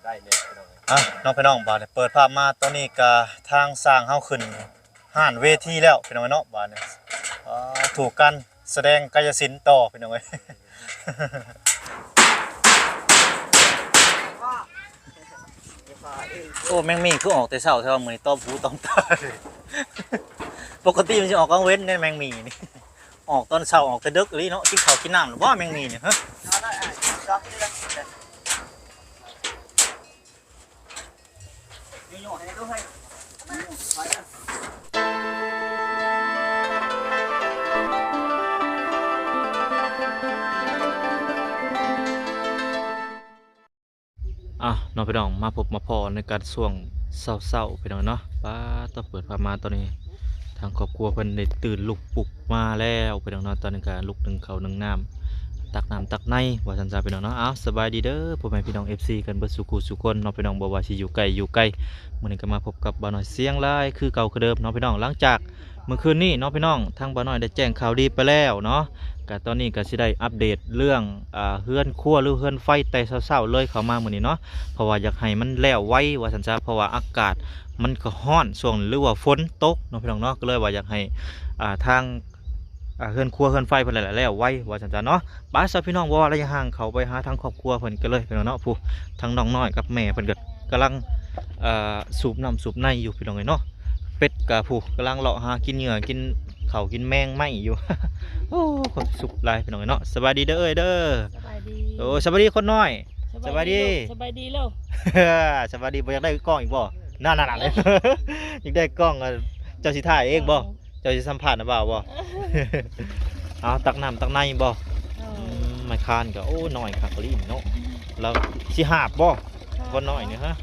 ได้เนี่ยน้องพี่น้องบ้านเปิดภาพมาตอนนี้ก็ทางสร้างเฮาขึ้นห้านเวทีแล้วพี่น้องเนาะบ้านเนี่ยถูกกันแสดงกายศิลป์ต่อพี่น้องเอ้ย โอ้แมงมีคือออกแต่เช้าเท่ามื้อนี้ต้อมหูต้อมตาปกติมันสิออกกลางเว้นเนี่ยแมงมีนี่ออกตอนเช้าออกแต่ดึกเลยเนาะกินข้าวกินน้ำหรือว่าแมงมีเนี่ยฮะน้องพี่น้องมาพบมาพอในการช่วงเศร้าๆพี่น้องเนาะป้าต้องเปิดพามาตอนนี้ทางครอบครัวเพิ่นได้ตื่นลุกปลุกมาแล้วพี่น้องเนาะตอนนี้ก็ลุกนึ่งข้าวนึ่งน้ำตักน้ำตักในว่าสันซาพี่น้องเนาะสบายดีเด้อพ่อแม่พี่น้อง FC กันเบิดสุขุสุคนน้องพี่น้องบ่ว่าสิอยู่ไกลอยู่ใกล้มื้อนี้ก็มาพบกับบ่าวน้อยเสียงลายคือเก่าคือเดิมน้องพี่น้องหลังจากเมื่อคืนนี้น้องพี่น้องทางบ่าวน้อยได้แจ้งข่าวดีไปแล้วเนาะก็ตอนนี้ก็สิได้อัปเดตเรื่องเฮือนครัวหรือเฮือนไฟแต่เช้าๆเลยเข้ามามื้อนี้เนาะเพราะว่าอยากให้มันแล้วไวว่าสันซาเพราะว่าอากาศมันก็ร้อนช่วงหรือว่าฝนตกน้องพี่น้องเนาะก็เลยว่าอยากให้ทางเฮือนครัวเฮือนไฟเพิ่นแล้วไวว่าสันซาเนาะป้าซะพี่น้องบ่ว่าระยะห่างเขาไปหาทางครอบครัวเพิ่นก็เลยพี่น้องเนาะผู้ทางน้องน้อยกับแม่เพิ่นก็กำลังสูบน้ำสูบในอยู่พี่น้องเนาะเป็ดกับผู้กำลังเลาะหากินเหยื่อกินเขากินแมงไหมอยู่ โอ้คนสุกลายพี่น้องเนาะสบายดีเด้อเด้อสบายดีโอ้สบายดีคนน้อยสบายดี สบายดีแล้ว สบายดีบ่อยากได้กล้องอีกบ่น่าเลย อยากได้กล้องเจ้าสิถ่ายเองบ่เจ้าสิสัมภาษณ์นะบ่าวบ่ เอาตักน้ำตักในบ่ไม่คานก็โอ้น้อยคักลิ้นเนาะแล้วสิหาบบ่คนน้อยนี่ฮะ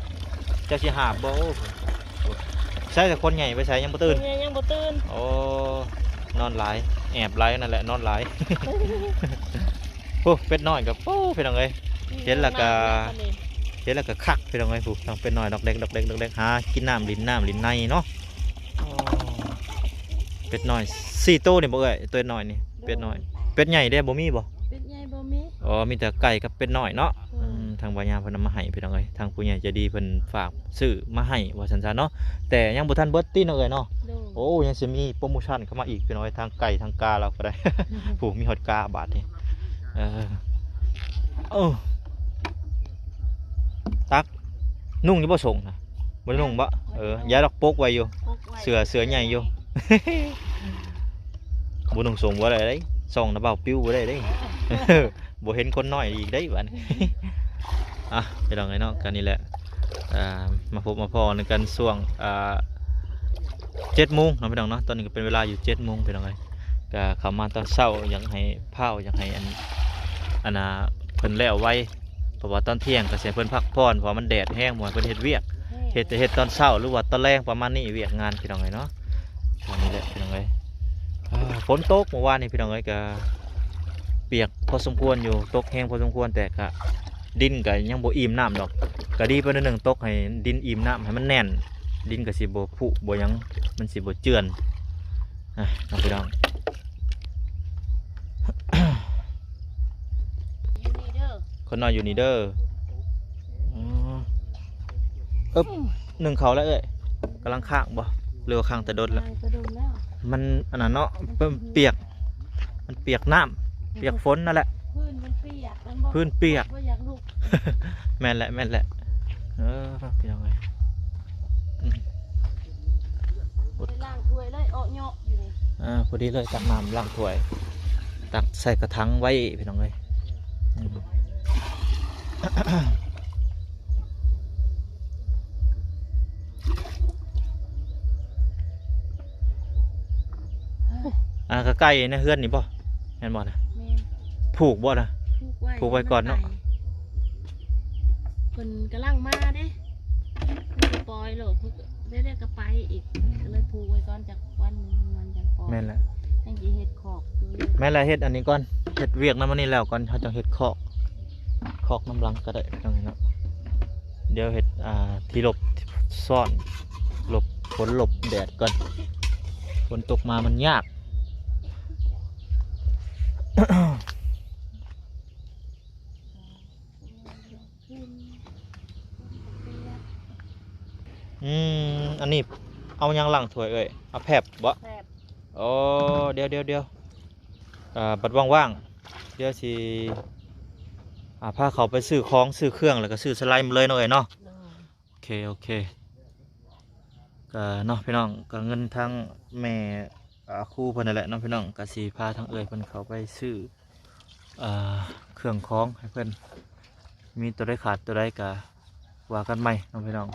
เจ้าสิหาบบ่ใช่แต่คนใหญ่ไปใช้ยังบ่ตื่นยังบ่ตื่นโอ้นอนหลายแอบหลายนั่นแหละนอนหลาย โอ้เป็ดน้อยกับโอ้พี่น้องเอ้ยเห็นแล้วก็คักพี่น้องเอ้ยผู้ต้องเป็ดน้อยดอกเล็กหากินน้ำลิ้นในเนาะเป็ดน้อย4ตัวนี่บ่เอ้ยตัวน้อยนี่เป็ดน้อยเป็ดใหญ่ได้บ่มีบ่เป็ดใหญ่บ่มีอ๋อมีแต่ไก่กับเป็ดน้อยเนาะทางบ่ยามเพิ่นมาให้พี่น้องเอ้ยทางผู้ใหญ่ใจดีเพิ่นฝากซื้อมาให้ว่าซั่นๆเนาะแต่ยังบ่ทันเบิดติเนาะเอ้ยเนาะโอ้ยังสิมีโปรโมชั่นเข้ามาอีกพี่น้องเอ้ยทางไก่ทางกาเราก็ได้ ผู้มีฮอดกาบาทนี่ตักนุ่งอยู่บ่ส่งนะบ่นุ่งบ่ยาดอกปกไว้อยู่เสือใหญ่อยู่ บ่นุ่งส่งบ่ได้เด้ส่องนะเบาปิ้วบ่ได้เด้ บ่เห็นคนน้อยอีกได้บัดนี้ ไปลองไงเนาะกันนี่แหละมาพบมาพอในกันช่วง7 โมงเนาะพี่น้องเนาะตอนนี้ก็เป็นเวลาอยู่7 โมงพี่น้องเอ้ยก็เข้ามาตอนเช้าอยากให้เผาอยากให้อันน่ะเพิ่นแล้วไว้เพราะว่าตอนเที่ยงก็สิเพิ่นพักผ่อนเพราะมันแดดแห้งหมดเพิ่นเฮ็ดเวียกเฮ็ดตอนเช้าหรือว่าตอนแรงประมาณนี้เวียกงานพี่น้องเอ้ยเนาะตอนนี้แหละพี่น้องเอ้ยฝนตกเมื่อวานนี้พี่น้องเอ้ยก็เปียกพอสมควรอยู่ตกแห้งพอสมควรแต่ก็ดินก็ยังบ่อิ่มน้ำดอกก็ดีไปนิดนึงตกให้ดินอิ่มน้ำให้มันแน่นดินก็สิบ่ผุบ่ยังมันสิบ่เจือนน้องพี่น้อง คนนอนอยู่นี่เด้อหนึ่งเขาแล้วเอ้ยกำลังข้างบ่เรือข้างแต่โดนแล้วมันอันนั้นเนาะเปียกมันเปียกน้ำเปียกฝนนั่นแหละพื้นเปียก แม่นแหละพี่น้องเอ้ยล้างถ้วยเลยเอาเหยาะอยู่นี่พอดีเลยตักน้ำล้างถ้วยตักใส่กระถางไว้พี่น้องเอ้ยก็ใกล้นะเฮือนนี่บ่แม่นบ่นะผูกบ่นะผูกไว้ก่อนเนาะเพิ่นกำลังมาเด้ปล่อยโลดเพิ่นได้ก็ไปอีกก็เลยผูกไว้ก่อนจากวันนึงมันจังปล่อยแม่นแหละจังสิเฮ็ดคอกแม่นแหละเฮ็ดอันนี้ก่อนเฮ็ดเวียกนำอันนี้แล้วก่อนเฮาจังเฮ็ดคอกน้ำลังก็ได้ตรงนี้เนาะเดี๋ยวเฮ็ดที่หลบซ่อนหลบฝนหลบแดดก่อนฝนตกมามันยาก อันนี้เอายังหลังถ้วยเอ้ยเอาแผบบ่ แซ่บ โอ้เดี๋ยวบัดว่างๆเดี๋ยวสิพาเขาไปซื้อของซื้อเครื่องแล้วก็ซื้อสไลด์มาเลยเนาะเอ้ยเนาะ โดย โอเคก็เนาะพี่น้องก็เงินทางแม่ครูเพิ่นนั่นแหละเนาะพี่น้องก็สิพาทางเอ้ยเพิ่นเขาไปซื้อเครื่องของให้เพิ่นมีตัวใดขาดตัวใดก็ว่ากันใหม่เนาะพี่น้อง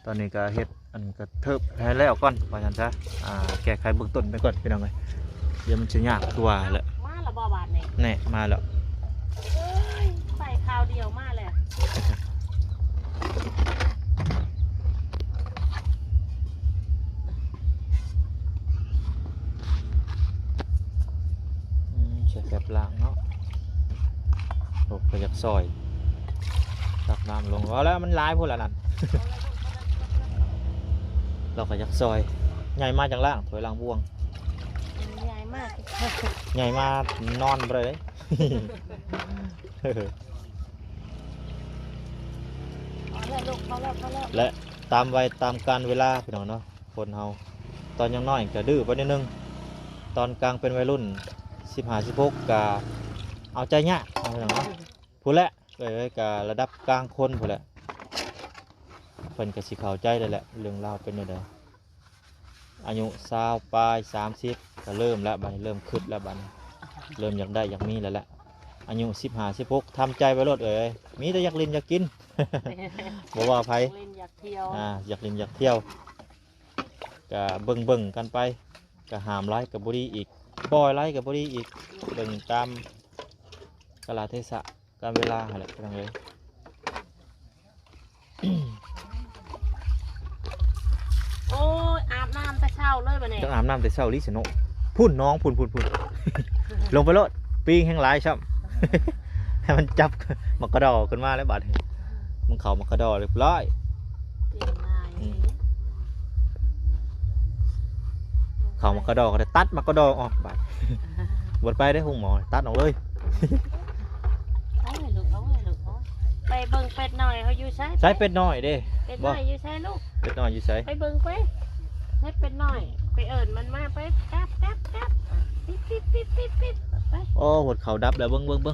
ตอนนี้ก็เฮ็ดอันก็เทิบให้แล้วก่อนว่าซั่นซะแก้ไขเบื้องต้นไปก่อนพี่น้องเอ้ยเดี๋ยวมันสิยากคือว่าแหละ มาละบ่บาทนี่ แน่มาแล้ว เอ้ยใส่คราวเดียวมาเลย ใช้แบบล่างเนาะโอ้ก็อยากซอยตักน้ำลงว่าแล้วมันร้ายพวกละนั่น เราก็อยากซอยใหญ่มากจังล่างถอยล่างบ่วง ใหญ่มาก ใหญ่มากนอนไปเลย เอาแล้วลูกเขาแล้ว และตามวัยตามการเวลาพี่น้องเนาะคนเฮาตอนยังน้อยก็ดื้อไปนิดนึงตอนกลางเป็นวัยรุ่น15-16ก็เอาใจยากเอาพี่น้องเนาะพูดแหละเลยก็ระดับกลางคนพูดแหละเพิ่นก็สิเข้าใจได้แหละเรื่องราวเป็นจังไดอายุ20ปลาย30ก็เริ่มแล้วบัดนี้เริ่มคิดแล้วบัดนี้เริ่มอยากได้อยากมีแล้วแหละอายุ15-16ทำใจไว้โลดมีแต่อยากเล่นอยากกิน บ่ว่าไผ เล่นอยากเที่ยว อยากเล่นอยากเที่ยวก็เบิ่งกันไปก็หามไล่กับบุรีอีกปล่อยไล่กับบุรีอีกเบิ่งตามกาลเทศะการเวลาอะไรก็ต้องเลย โอ้ยอาบน้ำแต่เช้าเลยบ่เนี่ย ต้องอาบน้ำแต่เช้าลิสนุพุ่นน้องพุ่น ลงไปโลดปีงแห้งหลายช่ำ ให้มันจับมักกระดอขึ้นมาแล้วบาดนี้มันเข่ามักกระดอเรียบร้อย เตียงนาย เข่ามักกระดอก็ได้ตัดมักกระดอออกบาด บดไปได้ห้องหมอตัดออกเลย เอาให้ลูกเอาไปเบิ่งเป็ดหน่อยเขาอยู่ใช้ ใช้เป็ดน้อยเด้ เป็ดหน่อยอยู่ใช้ลูก เป็ดน้อยอยู่ใช้ ไปเบิ่งไปให้เป็ดหน่อย ไปเอิญมันมาไปแป๊บปิ๊บไป โอ้หดเขาดับแล้วเบิ้งไป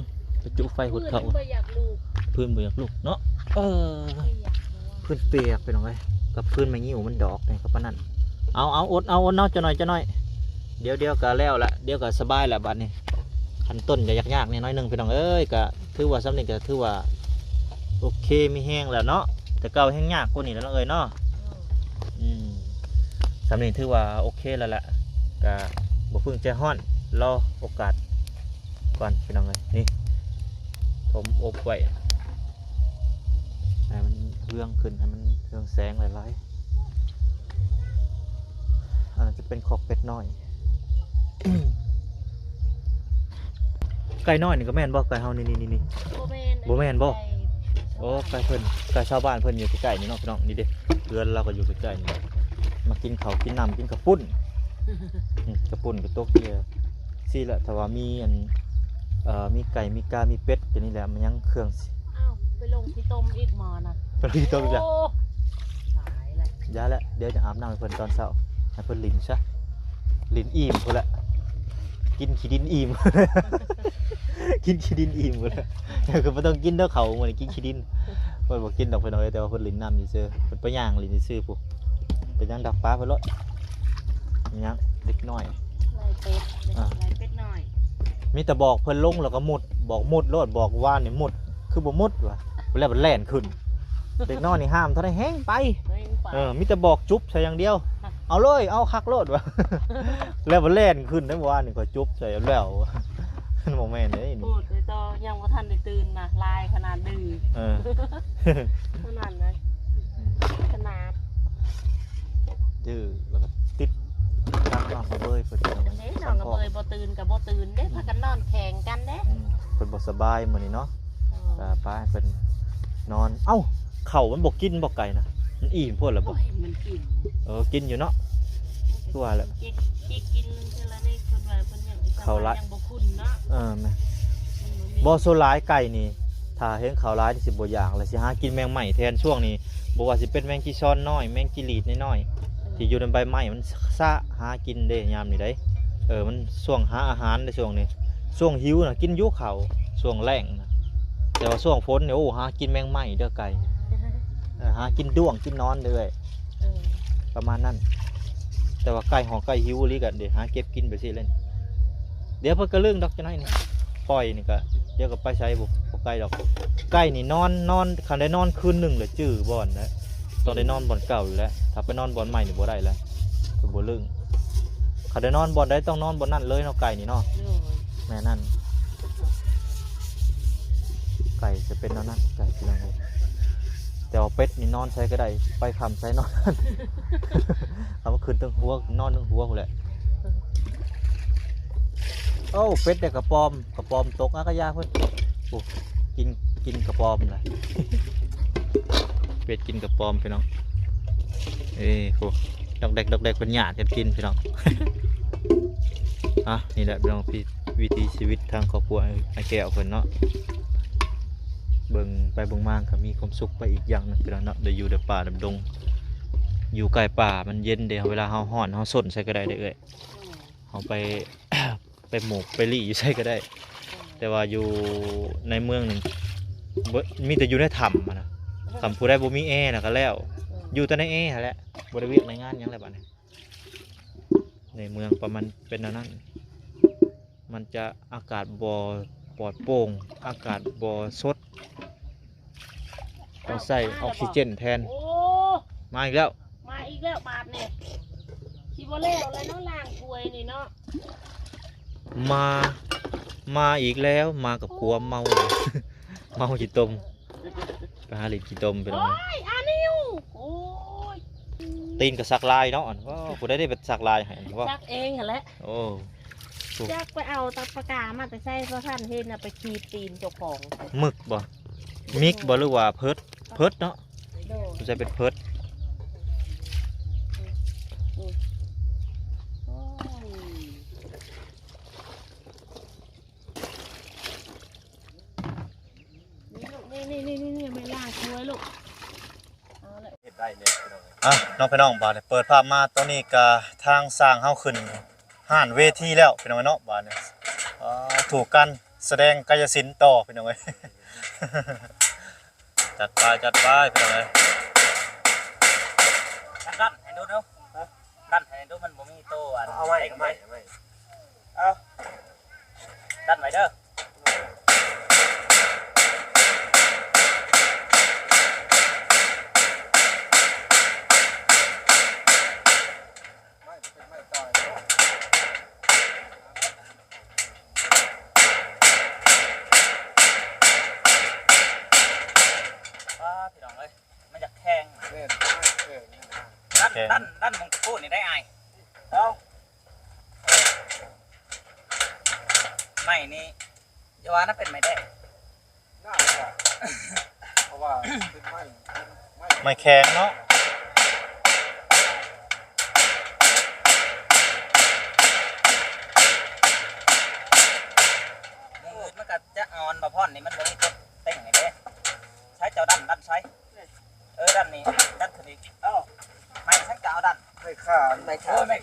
จุไฟหดเขา ไปอยากลูก พื้นเบียกลูกเนาะไปอยากลูก พื้นเปียกไปหน่อยกับพื้นไม่งิ้วมันดอกนี่ครับปะนั่นเอาอดเนาะจะหน่อยเดี๋ยวก็แล้วละเดี๋ยวก็สบายละบัดนี้ขันต้นจะยากๆนี่น้อยหนึงไปหน่อยก็ถือว่าสำเร็จก็ถือว่าโอเคมีแห้งแล้วเนาะแต่เก่าแห้งยากกว่านี้แล้วเนาะสำเร็จถือว่าโอเคแล้วละก็บ่พึ่งใจฮ้อนรอโอกาสก่อนไปหน่อยนี่ผมอบไว้ให้มันเรื่องขึ้นให้มันเรื่องแสงหลายๆอันนั้นจะเป็นขอบเป็ดน้อย ไก่น้อยนี่ก็แม่นบ่ไก่เฮานี่ บ่แม่นบ่ โอ้ไก่เพิ่นไก่ชาวบ้านเพิ่นอยู่ใกล้ๆนี่เนาะพี่น้องนี่เด้เรือนเราก็อยู่ใกล้ๆนี่มากินข้าวกินน้ำกินกระปุ้นกระปุ้นกระตกเดียวสิแหละถ้าว่ามีอันมีไก่มีกามีเป็ดก็นี่แหละมันยังเครื่องสิ อ้าวไปลงที่ต้มอีกหมอน่ะ เพิ่นที่ต้มอีกแล้ว โอ้ตายแล้ว ยาแล้วเดี๋ยวจะอาบน้ำให้เพิ่นตอนเช้าให้เพิ่นลิ้นซะลิ้นอิ่มพุ่นละกินขี้ดินอิ่ม กินขี้ดินอิ่มพุ่นละคือบ่ต้องกินเด้อเขาเหมือนกินขี้ดินเพิ่นบ่กินดอกเพิ่นเอาไว้แต่ว่าเพิ่นลิ้นน้ำซื่อๆเพิ่นไปย่างลิ้นซื่อๆปุ๊บไปย่างดักปลาเพิ่นโลดย่างเด็กน้อย ไล่เป็ดไล่เป็ดหน่อย มีแต่บอกเพิ่นลงแล้วก็มุดบอกมุดโลดบอกว่านนี่มุดคือบ่มุดว่ะแล้วมันแล่นขึ้นเด็กน้อยนี่ห้ามเท่าได้แห้งไป เฮ้ยไป มีแต่บอกจุ๊บใส่อย่างเดียว เอาเลยเอาคักโลดว่ะ แล้วมันแล่นขึ้นได้บ่ว่านี่ก็จุ๊บใส่แล้ว มันบ่แม่นเด้นี่ พูดเลยต่อยังบ่ทันได้ตื่นนะลายขนาดดื้อ เออ ขนาดเลยขนาด ดื้อแล้วก็ติดตามน้องกระเบยเพิ่นเอาไว้ เด้น้องกับเบยบ่ตื่นกับบ่ตื่นเด้พากันนอนแข่งกันเด้ เพิ่นบ่สบายมื้อนี้เนาะก็ป้าให้เพิ่นนอนเอ้าข้าวมันบ่กินบ่ไก่นะมันอิ่มโพดแล้วบ่ โอ้ยมันกิน กินอยู่เนาะ ทั่วแหละ กินเท่าไรนี่คนว่าเพิ่นยังยังบ่คุ้นเนาะ แม่บ่โซหลายไก่นี่ถ้าเห็นข้าวหลายนี่สิบ่อยากแล้วสิหากินแมงใหม่แทนช่วงนี้ บ่ว่าสิเป็นแมงจีซอนน้อยแมงจีรีดน้อยๆที่อยู่ในใบไม้มันซะหากินเด้ยามนี้ได้มันช่วงหาอาหารในช่วงนี้ช่วงหิวน่ะกินอยู่ข้าวช่วงแล้งน่ะแต่ว่าช่วงฝนเนี่ยโอ้หากินแมงไหม้เด้อไก่หากินด้วงกินนอนเด้อประมาณนั้นแต่ว่าไก่หอไก่หิวอีหลีก็เดี๋ยวหาเก็บกินไปสิเล่นเดี๋ยวเพิ่นก็เรื่องดอกจังได๋นี่ปล่อยนี่ก็เดี๋ยวก็ไปใช้บ่ไก่ดอกไก่นี่นอนคันได้นอนคืนหนึงเลยจื้อบ่อนนะต้องได้นอนบ่อนเก่าอยู่แล้วถ้าไปนอนบ่อนใหม่นี่บ่ได้แล้วเพิ่นบ่เรื่องคันได้นอนบ่อนใดต้องนอนบ่อนนั้นเลยเนาะไก่นี่เนาะแม่นั่นไก่จะเป็นนั่นไก่พี่น้องเอ้ยแต่ว่าเป็ดนี่นอนใช้ก็ได้ไปคำใช้นอน เอามาขึ้นตั้งหัวนอนตั้งหัวพุ่นแหละโอ้เป็ดเด็กกระปอมตกอากาศยาเพิ่นโอ้กินกระปอมเลย เป็ดกินกระปอมพี่น้องโอ้ดอกเด็กเป็นหยาดกันกินพี่น้อง นี่แหละพี่น้องวิถีชีวิตทางครอบครัวไอ้แก้วเพิ่นเนาะเบิ่งไปเบิ่งมาก็มีความสุขไปอีกอย่างนึงพี่น้องเนาะได้อยู่ในป่าในดงอยู่ใกล้ป่ามันเย็นเด้เวลาเฮาฮ้อนเฮาสนใส่ก็ได้เด้อเอ้ยเฮาไป ไปหมกไปลี่อยู่ใช่ก็ได้ แต่ว่าอยู่ในเมืองนี่มีแต่อยู่ในถ้ำนะคำพูดได้บ่มีแอร์นะก็แล้วอยู่แต่ในแอร์แหละบริเวณในงานยังไรบ้างในเมืองประมาณเป็นนั้นมันจะอากาศบ่ปลอดโปร่งอากาศบ่สดต้องใส่ออกซิเจนแทนมาอีกแล้วบาทเนี่ยชิบเล่อะไรเนาะล่างป่วยนี่เนาะมาอีกแล้วมากับกลัวเมา เมาจีตมไปหาหลินจีตมไปตรงนั้นตีนกับสักลายเนาะว่าผู้ได้เป็นสักลายให้ว่าสักเองเหรอแหละโอ้จักไปเอาตะปากามาแต่ใส่เพราะท่านเห็นไปขีดตีนเจ้าของหมึกบ่มิกบ่หรือว่าเพิร์ดเนาะจะเป็นเพิร์ดนี่ไม่ล่าช่วยลูกได้เลยน้องพี่น้องบาดเปิดภาพมาตอนนี้ก็ทางสร้างเฮาขึ้นห้านเวทีแล้วพี่น้องเนาะบาดเนี่ยถูกกันแสดงกายศิลป์ต่อพี่น้องเอ้ย จัดไปพี่น้องเอ้ยดันให้ดูดันให้ดูมันบ่มีโตเอาไว้เอาดันไว้เด้อดันมงพูดนี่ได้ไอเอาไม่นี่จะว่าน่าเป็นไม่ได้น่าจะเพราะว่าเป็นไม่แข็งเนาะมันก็จะอ่อนมาพ่อนนี่มันบ่มีตัวเต็งไงเด้ใช้เจ้าดันใช้ดันนี่ดันถึงอีกไม่ฉันจะเอาดันไม่ฆ่าไม่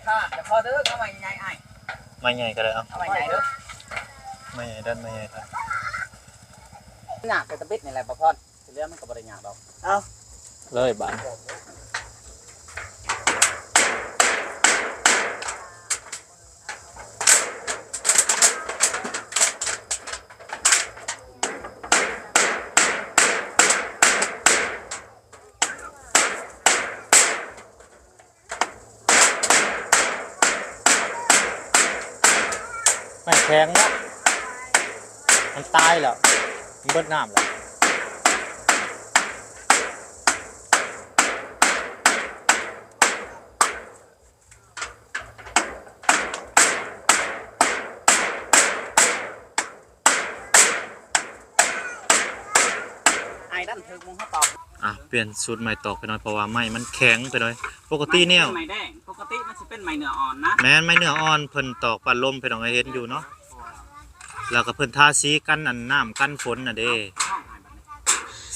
ฆ่าแต่พอเด้อเอาไม่ใหญ่ไอ้ไม่ใหญ่ก็ได้เอาไม่ใหญ่เด้อไม่ใหญ่ดันไม่ใหญ่ครับหนักแต่ตะบิดนี่แหละพ่อนเรื่องมันก็บริหารดอกเอาเลยบ้านไม่แข็งเนาะมันตายแล้วมันเบิดน้ำแล้วไอ้ดันถึงมงเขาตอกเปลี่ยนสูตรใหม่ตอกไปหน่อยเพราะว่าไม้มันแข็งไปหน่อยปกติเนี่ยไม้แดงปกติมันจะเป็นไม้เนื้ออ่อนนะแม้นไม้เนื้ออ่อนเพิ่นตอกปั่นลมไปหน่อยเห็นอยู่เนาะแล้วก็เพิ่นทาสีกันน้ำกันฝนน่ะเด้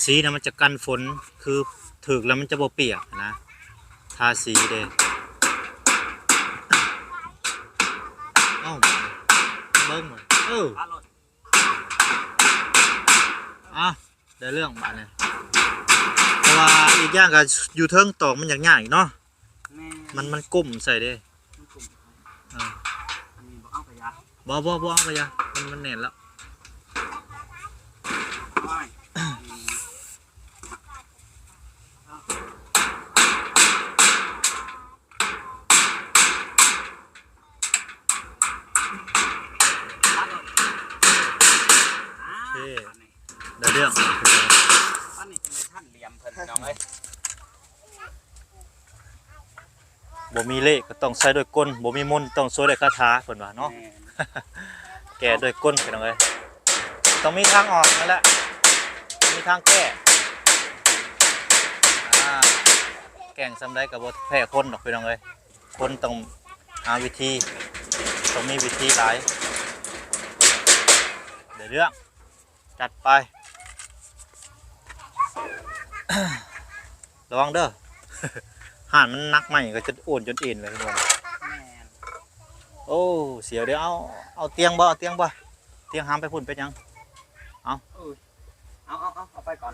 สีน่ะมันจะกันฝนคือ ถึกแล้วมันจะบ่เปียกนะทาสีเด้เอ้าเบิ่งมันอ่ะได้เรื่องบาดนี้เพราะว่าอีกอย่างก็อยู่เทิงตอกมันยากๆอีกเนาะมันก้มใส่เด้บ่เอาไปยามันแน่นแล้วได้เรื่องท่านนี่เป็นท่านเหลี่ยมเพิ่นน้องเอ้ย บ่มีเลขก็ต้องใช้ด้วยกลบ่มีมนต์ต้องสวดด้วยคาถาเพิ่นว่าเนาะ แก้ด้วยกลพี่น้องเอ้ยต้องมีทางออกนั่นแหละมีทางแก้แก่งซำใดก็บ่แพ้คนดอกพี่น้องเอ้ยคนต้องหาวิธีต้องมีวิธีหลายได้เรื่องจัดไป ระวังเด้อ ห่านมันนักใหม่ก็จะโอนจนอินเลยทุกคนโอ้เสียวเดี๋ยวเอาเตียงบ่เตียงหามไปพุ่นเป็นยังเอาไปก่อน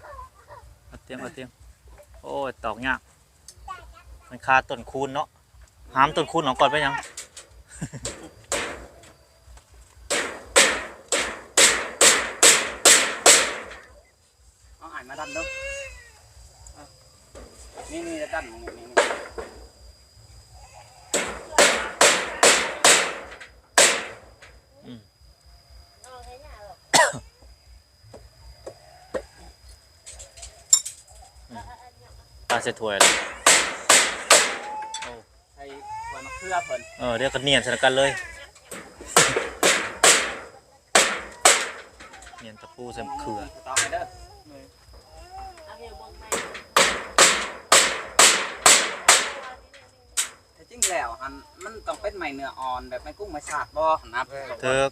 เอาเตียงโอ้ยตอกยากมันคาต้นคูณเนาะหามต้นคูณออกก่อนไปยัง เอาอ่านมาดันเด้อนี่จะดันนี่ปลาเสถวยเลยใส่ถ้วยมะเขือเพิ่นเดี๋ยวก็เนียนใส่กันเลย เนียนตะปูใส่มะเขือต่อไปเด้อจริงแล้วมันต้องเป็นไม้เนื้ออ่อนแบบไม้กุ้งไม้สาดบ่นะเถิก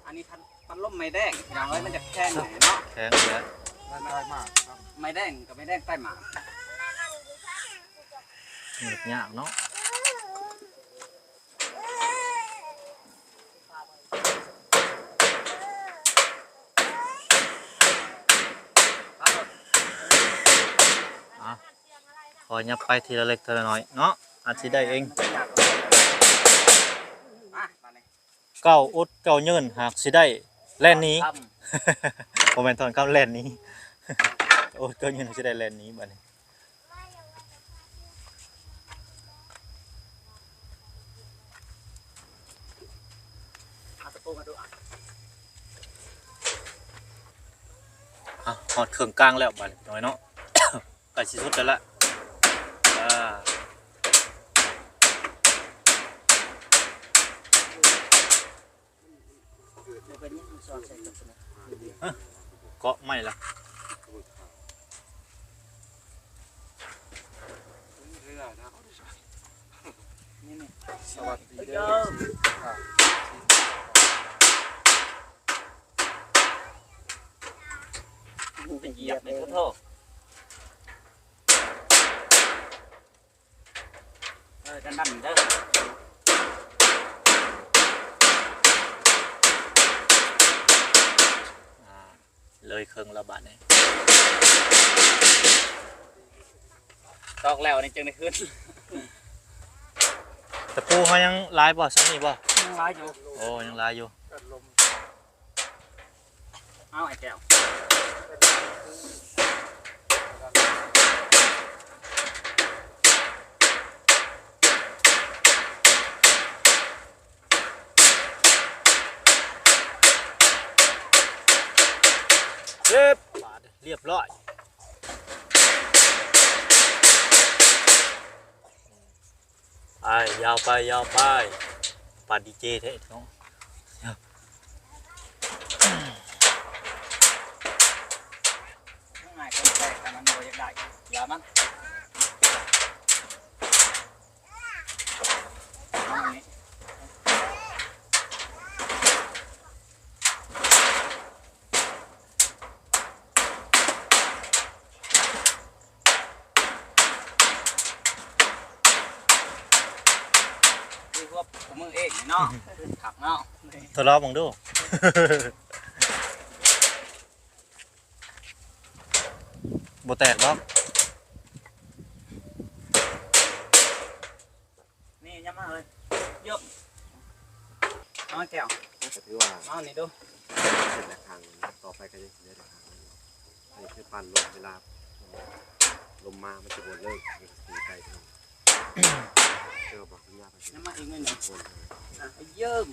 อันนี้พันล่มไม้แดงอย่างไรมันจะแข็งหน่อยเนาะแข็งเลยมันได้มากครับไม้แดงกับไม้แดงใต้หมากมันแบบยากเนาะขอยับไปทีละเล็กทีละน้อยเนาะอาจสิได้เองเก้าอุดเก้าเยินหากสิได้แล่นนี้โมเมนต์ตอนเข้าแล่นนี้อุดเก้าเยินสิได้แล่นนี้บัดนี้หอดเครื่องกลางแล้วบัดนี้น้อยเนาะใกล้สิสุดแล้วล่ะเกาะไม่ละสวัสดีเด้อเป็นเหยียบในพุทโธดันเด้อเลยเครื่องระบาดเนี่ยตอกแล้วนี่จึงได้ขึ้นตะปูเขายังลายบ่ซ้ำนี่บ่ยังลายอยู่โอ้ยังลายอยู่เอาไอ้แก้วเรียบร้อยไปยาวไปปาดดีเจเท่เนาะง่ายคนแรกแต่มันโดยได้อย่ามัน เนาะขับเนาะ ทดลองมึงดู บ่แตกหรอก นี่ย้ำมาเลยยกเอาแก้ว ถือว่า เอานี่ดู เป็นทางต่อไปก็จะเสียทางนี่คือปั่นลมเวลาลมมามันจะวนเลิกสีไกลทางเจ้าบอกคุณย่าไป ย้ำมาอีกหน่อยหนึ่ง วน เยิ่ม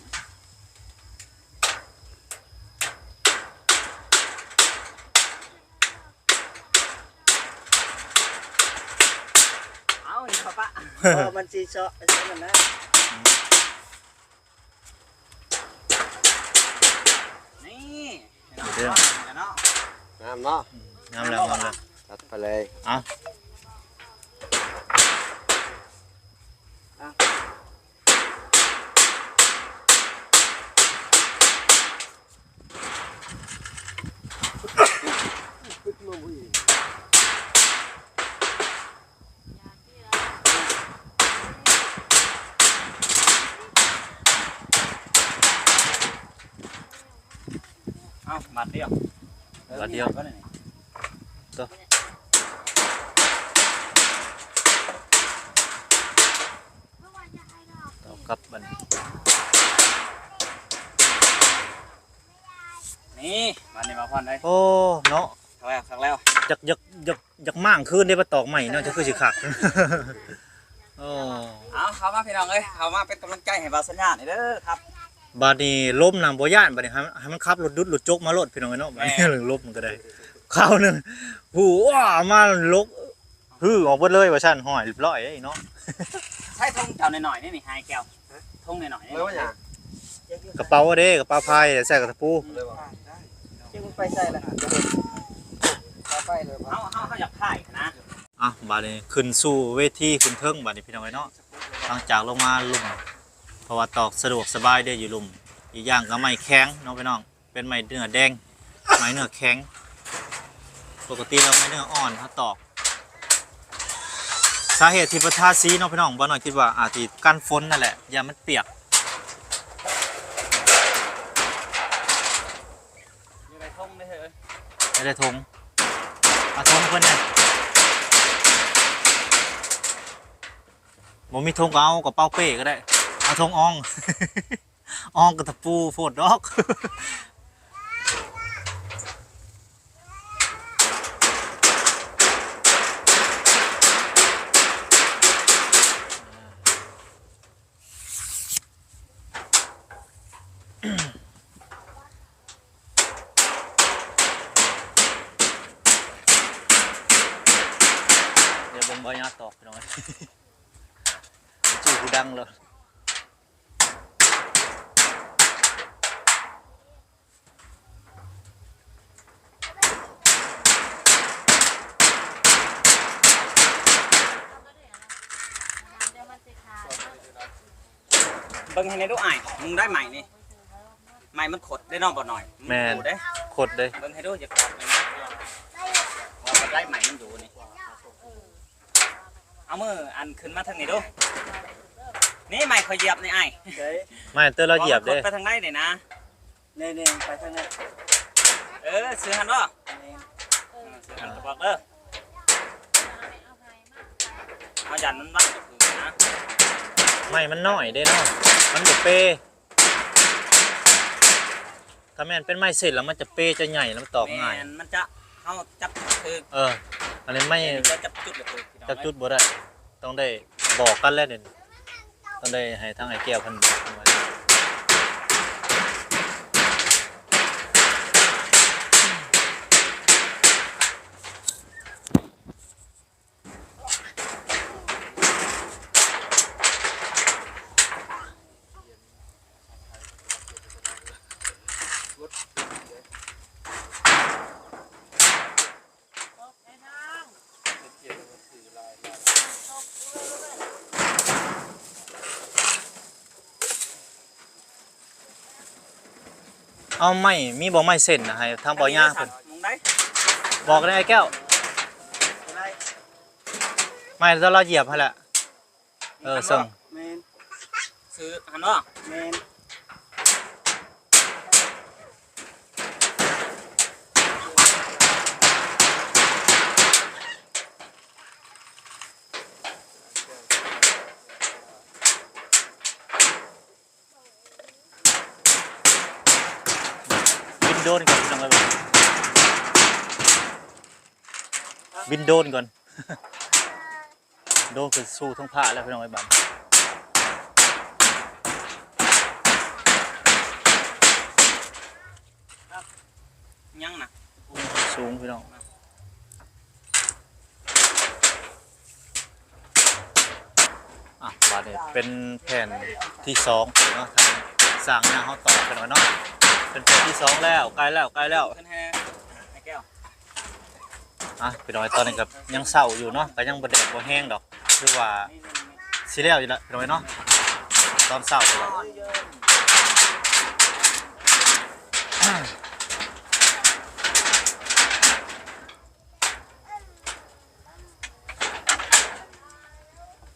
เอาอีกปะมันจีเชาะใช่ไหมนะนี่เนาะ น้ำเนาะ งามแล้วงามแล้ว ตัดไปเลย เอาเอาบัดเดียว บัดเดียว ก็ได้นี่ ต่อกับบัดนี้ นี่บัดนี้มาพอนได้ โอ้เนาะ ครั้งแล้ว อยากมั่างคืนได้มาตอกใหม่เนาะจะคือสิคัก โอ้ เอาเข้ามาพี่น้องเอ้ยเข้ามาเป็นกำลังใจให้บาสัญญาณนี่เด้อครับ บาดนี้ล้มนำบ่ย่านบาดนี้ให้มันขับรถดุดรถจกมารถพี่น้องเนาะบาดนี้หรือล้มมันก็ได้ข้าวหนึงหูว้ามาลกฮือออกเบิดเลยว่าซั่นห้อยเรียบร้อยไอ้เนาะ ใช้ทงเจ้าหน่อยๆนี่นี่หายแก้วทงหน่อยๆนี่ เลยว่าอย่าง กระเป๋าเด้กระเป๋าพายใส่กระปู เลยว่า จึงไปใส่ละไปเลยเขาอยากถ่ายนะ อ่ะบาดนี้ขึ้นสู่เวทีขึ้นเทิงบาดนี้พี่น้องเนาะหลังจากลงมาลุ่มเพราะว่าตอกสะดวกสบายได้อยู่ลุ่มอีกอย่างก็ไม้แข็งเนาะพี่น้องเป็นไม้เนื้อแดงไม้เนื้อแข็งปกติเราไม้เนื้ออ่อนถ้าตอกสาเหตุที่ประทาสีเนาะพี่น้องบ่น้อยคิดว่าอาจสิกันฝนนั่นแหละอย่ามันเปียก อยู่ในทงได้เถอะ ไม่ได้ทงเอาทงเพิ่นเนี่ยบ่มีทงก็เอากระเป๋าเป้ก็ได้เอาทงอ่อง อ่องกับตะปูโฟดดอก เดี๋ยวผมบอยาตอกไปหน่อย จู่กูดังเลยเบิ่งให้ในดูอ้ายมึงได้ใหม่นี่ใหม่มันขดได้นอกบ่หน่อยมึงดูได้ ขดเลย เบิ่งให้ดูอย่ากอดเลยนะว่ามันได้ใหม่มันอยู่นี่เอามืออันขึ้นมาทางนี้ดูนี่ใหม่เขาเหยียบนี่อ้าย ไม่เตอร์เราเหยียบ พ เด้ อมันขดไปทางไหนนี่นะ นี่ไปทางนั้น ซื้อหันบ่ซื้อหันกระบอกเด้อเอายันมันวัดกับพื้นนะ ไม่มันน้อยเด้เนาะมันบ่เปถ้าแม่นเป็นไม้เสร็จแล้วมันจะเปจะใหญ่แล้วมันตอกง่าย แม่นมันจะเอาจับคือ อันนี้ไม่ จะจับจุดเลยคือ จับจุดบ่ได้ต้องได้บอกกันแล้วเด่นต้องได้ให้ทางไอ้แก้วเพิ่นบอกไว้เอาไม่มีบ่ไม้เส้นนะให้ทางบ่ย่าเพิ่น มึงได้ บอกได้ไอ้แก้วไม่ถ้าเราเหยียบให้แหละส่ง ซื้อหันเนาะ แมน บินโดนก่อนพี่น้องเอ้ยบินโดนก่อน โดนคือสู้ทั้งผ้าแล้วพี่น้องไอ้บ้าน ยังน่ะ สูงพี่น้องบ้านนี้เป็นแผ่นที่2เนาะทางสร้างหน้าเฮาต่อกันเนาะเป็นแผ่นที่2แล้วใกล้แล้ว ขึ้นแฮไอ้แก้ว พี่น้องตอนนี้ก็ยังเศร้าอยู่เนาะก็ยังบ่แดดบ่แห้งดอกคือว่าสิแล้วอยู่แล้วพี่น้องเนาะตอนเศร้าไปแล้ว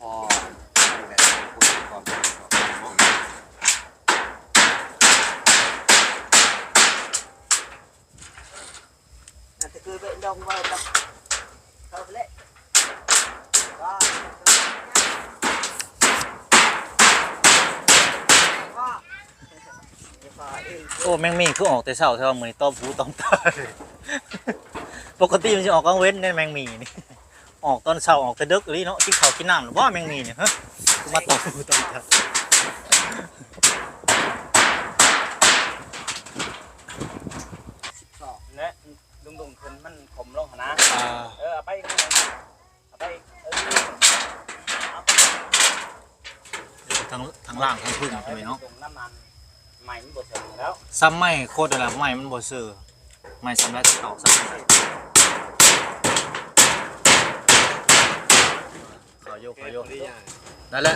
พอแบบคุยก่อน อาจจะคือเป็นดงไว้กับเขาไปเลยว่าโอ้แมงมีคือออกแต่เช้าแต่ว่ามื้อนี้ต้มหูต้มตา ปกติมันสิออกกลางเว้นเนี่ยแมงมีนี่ ออกตอนเช้าออกแต่ดึกอีเนาะกินข้าวกินน้ำหรือว่าแมงมีเนี่ยฮะคือมาต้มหูต้มตา และดุงๆขึ้นมันขมลงหั่นนะ เอาไปกันเอาไปทางล่างทางพึ่งใช่ไหมเนาะ น้ำมันใหม่มันบดเสร็จแล้ว ซ้ำไม่โคตรเลยละไม่มันบ่ซื้อไม่ซ้ำแล้วเก่าซ้ำขอโยก นี่ยาก นั่นแหละ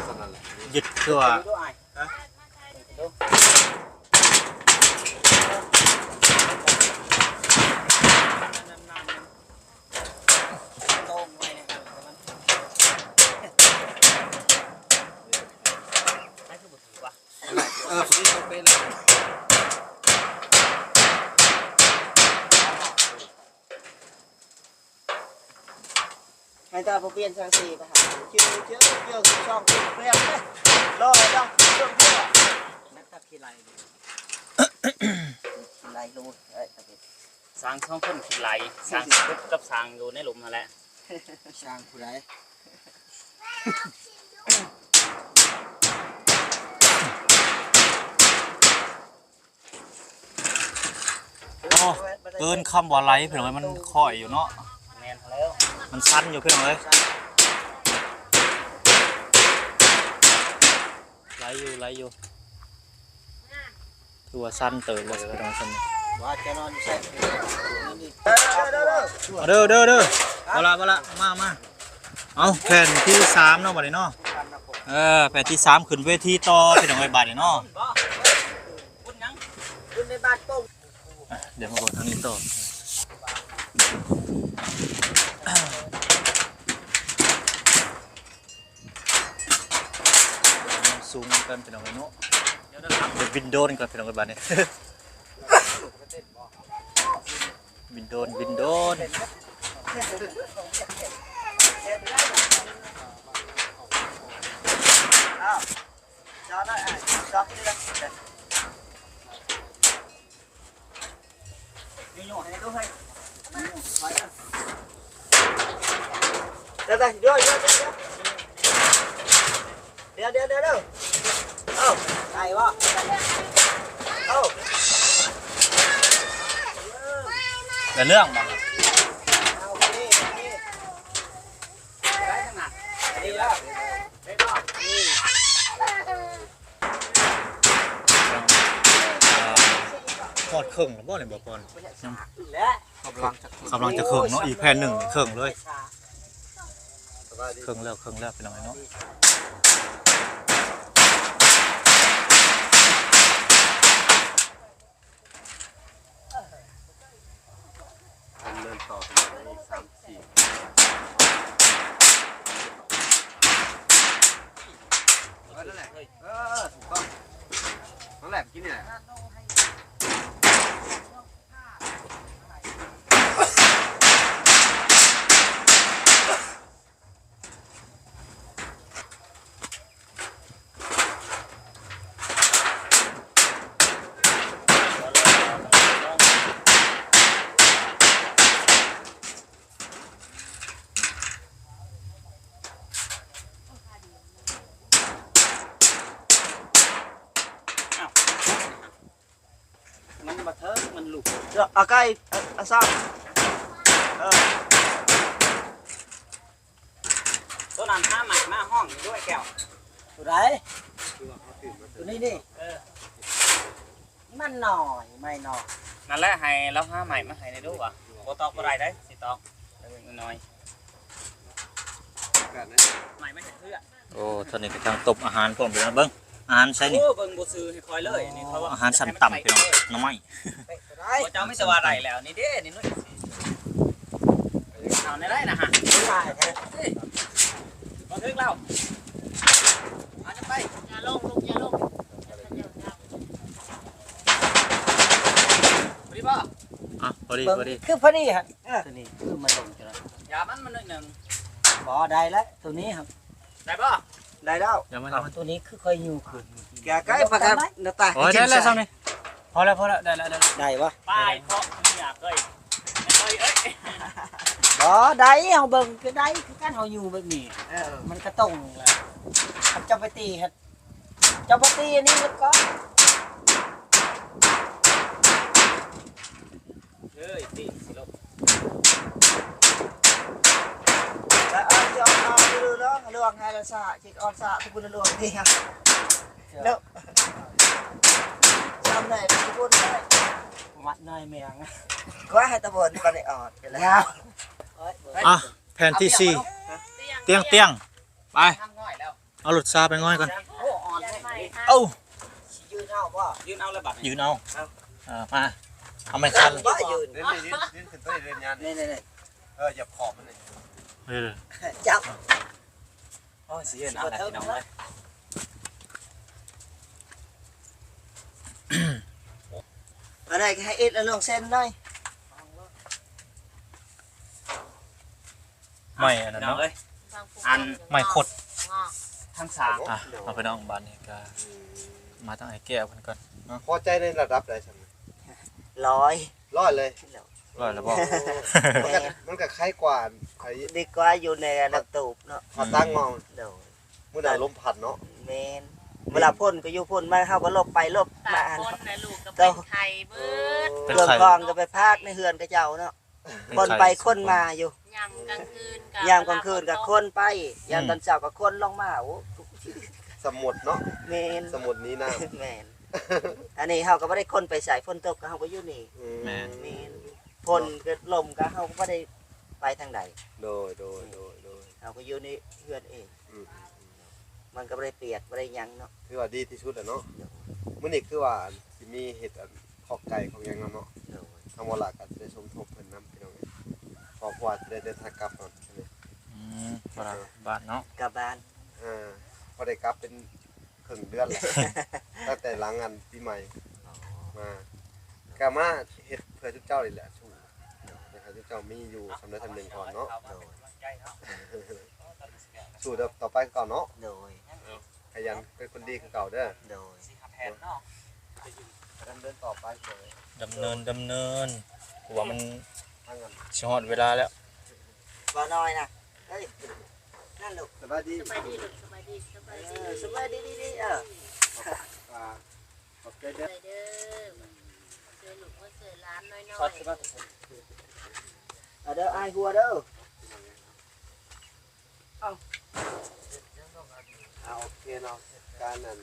สนั่นแหละ ยึดคือว่า ดูไอ้ฮะดูโต้งไว้เนี่ยไอ้คือบ่ถือว่ะ คนนี้เขาเป็น ให้ตาผมเปลี่ยนสังสีไปหาเชื่อช่องเปลี่ยนเลยรอเลยต้องเชื่อนักตักขี้ไหลขี้ไหลรูดเอ้ย สร้างช่องคนขีดไหลสร้างพุทธกับสร้างอยู่ในหลุมนั่นแหละ ช่างผู้ใด เกินคำว่าไหลเพื่อนว่ามันค่อยอยู่เนาะ แมนแล้ว มันสั้นอยู่เพื่อนเลยไหลอยู่คือว่าสั้นเติบเลยเพื่อนว่าสั้น ว่าจะนอนอยู่ใช่นี่ เด้อเอาละมาเอาแผ่นที่3เนาะบัดนี้เนาะแผ่นที่3ขึ้นเวทีต่อพี่น้องไอ้บัดนี้เนาะ พุทธยัง คุณในบ้านโป่ง เดี๋ยวมาบอกทางนี้ต่อสูงกันพี่น้องไอ้เนาะเดี๋ยวบินโดนก่อนพี่น้องไอ้บัดนี้ บินโดน จอได้จอที่ละโยให้ดูให้เดี๋ยวเดี๋ยวเอ้าใส่วะเอ้า แต่เรื่องบาง เอานี่ได้ขนาดนี่แล้วได้ก็นี่ พอดเครื่องหรือบ่เนี่ยบ่ก่อน และ กำลังจะเครื่องเนาะอีกแผ่นหนึ่งเครื่องเลยเครื่องแล้วเป็นยังไงเนาะ เดินต่อไปอีก3-4 นั่นแหละถูกต้องนั่นแหละกินนี่แหละ มันมาเทิงมันหลุก เอาใกล้เอาซ่อม ตัวนั้นห้าใหม่มาห้องอยู่ด้วยแก้ว ตัวไหนตัวนี้นี่มันหน่อยไม่หน่อย นั่นแหละให้เราห้าใหม่มาให้ในดูอ่ะโบตอกบ่ได้ได้สิตอกน้อย กันนะ ใหม่ไม่เห็นเพื่อ โอ้ตอนนี้ก็ทางตบอาหารพร้อมพี่น้องเบิ่งอาหารใส่นี่ โอ้เบิ่งบ่ซื้อให้คอยเลยนี่เขาว่า อาหารชั้นต่ำพี่น้องหน้ำไม้ ตัวไหน บ่เจ้าไม่สว่าไรแล้วนี่เด้นี่นู้นเอาในได้นะฮะ ตัวไหนแท้ บ่ถึงเราเอาจะไป อย่าลงลูกอย่าลง พอดีป่ะ อ่ะพอดี เบิ่ง พอดี คือพอดีฮะตัวนี้คือมันลงจะ ยามันนิดหนึ่ง บ่ได้แล้วตัวนี้ครับ ได้ป่ะ ได้แล้ว เดี๋ยวมา เอาตัวนี้คือค่อยอยู่ขึ้นแกใกล้ประกันเดี๋ยวตาย โอ้ยได้แล้วซ้ำนี่พอแล้วได้แล้ว ได้ปะ ไปเพราะไม่อยากเลยเอ้ย บ่ได้เฮาเบิ่งคือได้คือกันเฮาอยู่แบบนี้มันก็ต้องแหละครับเจ้าไปตีครับเจ้าไปตีอันนี้มันก็ เฮ้ยตีสิลูก แล้วเอาดูเนาะเรื่องให้ละซะจิกออนซะทุกคนเรื่องนี่ครับแล้วจำได้ทุกคนได้มัดน้อยแมงก็ให้ตะบนก็ได้ออดกันแล้ว อ่ะแผ่นที่สี่เตียงไป ทำง่อยแล้ว เอาหลุดซาไปง่อยก่อน โอ้อ่อน เอ้า ยืนเอาบ่ ยืนเอาเลยบัด ยืนเอามาเอาไม่คัน บ่ยืน เล่นขึ้นต้นเล่นยัน นี่ อย่าขอบมันเลย เออ ๆจับ โอ้ยสิยืนเอาแล้วน้องเลย อะไรให้เอ็ดเรื่องเส้นหน่อย ไม่อันนั้น น้อง เนาะ เลยอัน ไม่ขด ทั้งสาม อ่ะเอาไปน้องบ้านนี้ก็มาตั้งไอ้แก้วกันก่อน พอใจในระดับใดใช่ไหม ร้อย รอดเลย ร้อยแล้วบอก มันก็คล้ายกว่าไอ้ ดีกว่าอยู่ในระดับตูบเนาะ พอตั้งมอง เดี๋ยว มื่อไหร่ลมพัดเนาะ เมนเวลาพ่นก็อยู่พ่นมาเฮาก็ลบไปลบ ตา มา คนนะลูกก็เป็นไข่เบิด เป็น เรื่อง ไข่ กองก็ไปพากในเฮือนกระเจ้าเนาะคนไปคนมาอยู่ ยามกลางคืนกับ ยามกลางคืนก็คนไปยามตอนเช้าก็คนลงมาโอ้ สมุดเนาะ เมน สมุดนี้นะ แมนอันนี้เฮาก็บ่ได้คนไปใส่ฝนตกก็เฮาก็อยู่นี่ แม่ เมนพ่นก็ลมก็เฮาก็บ่ได้ไปทางใด โดย เฮาก็อยู่ในเฮือนเอง มันก็บ่ได้เปียกบ่ได้หยังเนาะ คือว่าดีที่สุดแล้วเนาะมื่อนี้คือว่าสิมีเห็ดขอกไก่ของยังเนาะทางวลาก็จะได้ชมทบเพิ่นน้ำพี่น้องเพราะว่าจะได้เดินทางกลับเนาะ บ้านเนาะ กลับบ้าน พอได้กลับเป็นครึ่งเดือนแล้ว ตั้งแต่หลังงานปีใหม่มาก็มาเฮ็ดเพื่อทุกเจ้านี่แหละชูนะครับทุกเจ้ามีอยู่สำนักทำหนึ่งก่อนเนาะสู้ต่อไปก่อนเนาะ โดย ขยันเป็นคนดีคือเก่าเด้อ โดย แผนเนาะ ดำเนินต่อไปเลย ดำเนินหัวมัน ทางงาน ชิฮอดเวลาแล้ว บ่น้อยนะเฮ้ยนั่นลูก สบายดี สบายดีลูกสบายดีสบายดี สบายดีขอบใจ ส เด้อบ ายเด้อเจอลูกว่าเจอร้านน้อย ช็อตใช่ปะ เด้อไอ้หัวเด้อ เอาโอเคเนาะการนั้น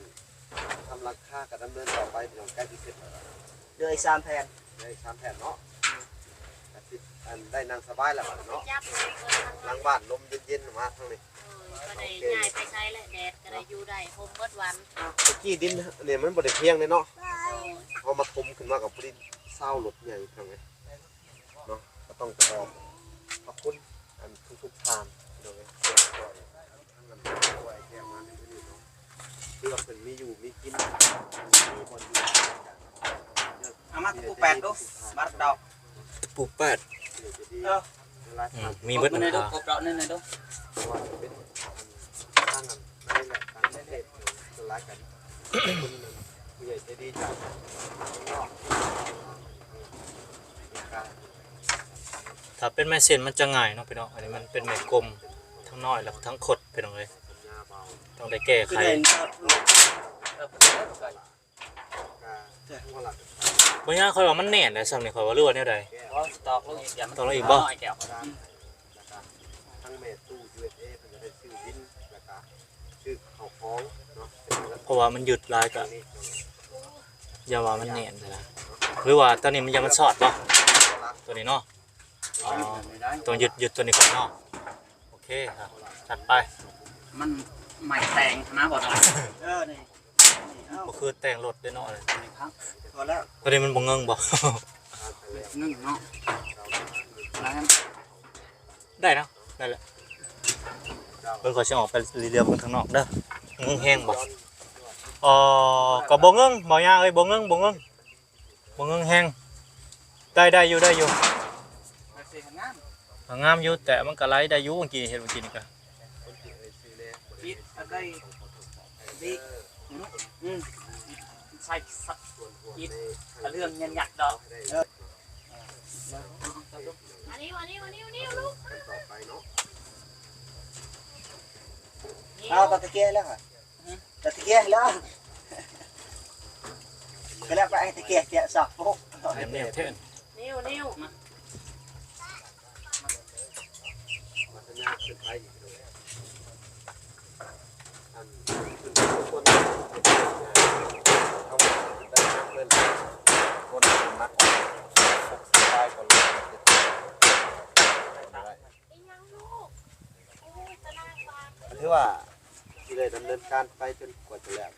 ทำราคากับดำเนินต่อไปเป็นของใกล้ที่สุดแล้ว เด้อ3แผ่น ได้3แผ่นเนาะอาทิตย์อันได้นั่งสบายแล้วเนาะ จับเลยคน หลังบ้านลมเย็นๆมาทางนี้ ก็ได้ง่ายไปใช้และแดดก็ได้อยู่ได้โฮมเบิดวัน ตะกี้ดินเนี่ยมันบ่ได้เพียงเลยเนาะเอามาถมขึ้นมากับพอดีเศร้าหลดใหญ่ทางนี้เนาะก็ต้องขอบคุณอันทุกๆทานโดยทั้งนั้นด้วยแก้มาในที่นี้เนาะ คือว่าเพิ่นมีอยู่มีกินมีบนอยู่ เอามาปูแปดดูมาดอก ปูแปด เวลาทำ มีเบิด ใน นะ ดู ค ก รับบ ดอกนี่ในดู เพราะว่าเป็นตั้งกันนั่นแหละตั้งประเทศสลายกันคนนึงผู้ใหญ่ใจดีจากข้างนอก ถ้าเป็นแม่เส้นมันจะง่ายเนาะพี่น้องอันนี้มันเป็นแม่กลมทั้งน้อยแล้วก็ทั้งขดพี่น้องเลยต้องได้แก้ไขบ่ยากค่อยว่ามันแน่นแล้วซ้ำนี่ค่อยว่าเรือว่าแนวใด สตอกลูกอย่ามัน ตอกลูกอีกบ่ แก้ว ทั้งเมตู้ USA เพิ่นจะได้ชื่อวินแล้วก็ชื่อเขาฟ้องเนาะ เพราะว่ามันหยุดหลายก็อย่าว่ามันแน่นเลยนะหรือว่าตอนนี้มันยังมันสอดบ่ตัวนี้เนาะอ๋อต้องหยุดตัวนี้ก่อนเนาะโอเคครับจัดไป มันใหม่แต่งนะบอกอะไร นี่เอา บ่คือแต่งรถด้วยเนาะเลย ครับ พอแล้ว ตัวนี้มันบ่เงิงบ่ นึ่งเนาะแล้ว ได้เนาะได้แหละเพิ่นก็สิออกไปเรียบๆเพิ่นข้างนอกเด้อเงิงแห้งบ่ก็บ่เงิงบ่ยากเอ้ยบ่เงิงแห้งได้อยู่ เสียงาม งามอยู่แต่มันก็ไหลได้อยู่เมื่อกี้เห็นเมื่อกี้นี่ก็ ปิดอะไรดีใส่สักปิดเรื่องยันหยัดดอก อันนี้ลูก ต่อไปเนาะ เอาตะเกียบแล้วค่ะตะเกียบแล้วก็แล้วไปตะเกียบแกะสอกปุ๊บ แนมเท่น นิ้ว วัฒนธรรมเป็นไทยอีกด้วยอันทุกคนเอาได้เพื่อนคนมัก60ปลายคนเลย อีหยังลูกโอ้ยตะนางปาก ถือว่าที่ได้ดำเนินการไปจนกว่าจะแล้ว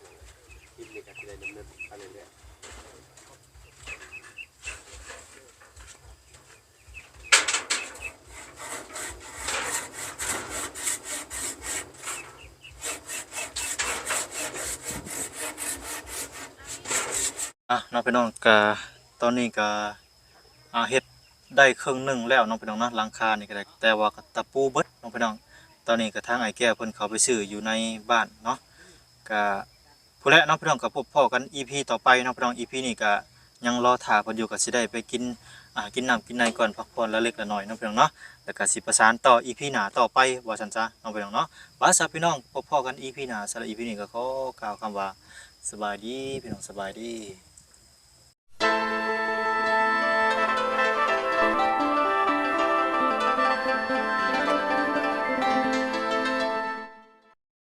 ทีมนี้ก็ที่ได้ดำเนินไปเรื่อย น้องพี่น้องก็ตอนนี้ก็เฮ็ดได้ครึ่งหนึงแล้วน้องพี่น้องเนาะหลังคานี่ก็ได้แต่ว่าก็ตะปูเบิดน้องพี่น้องตอนนี้ก็ทางไอ้แก้วเพิ่นเข้าไปซื้ออยู่ในบ้านเนาะก็ผู้แลน้องพี่น้องก็พบพ่อกัน EP ต่อไปน้องพี่น้อง EP นี้ก็ยังรอท่าเพิ่นอยู่ก็สิได้ไปกินกินน้ำกินในก่อนพักผ่อนละเล็กละน้อยน้องพี่น้องเนาะแล้วก็สิประสานต่อ EP หน้าต่อไปว่าซั่นซะน้องพี่น้องเนาะว่าซะพี่น้องพบพ่อกัน EP หน้าสำหรับ EP นี้ก็ขอกล่าวคำว่าสบายดีพี่น้องสบายดี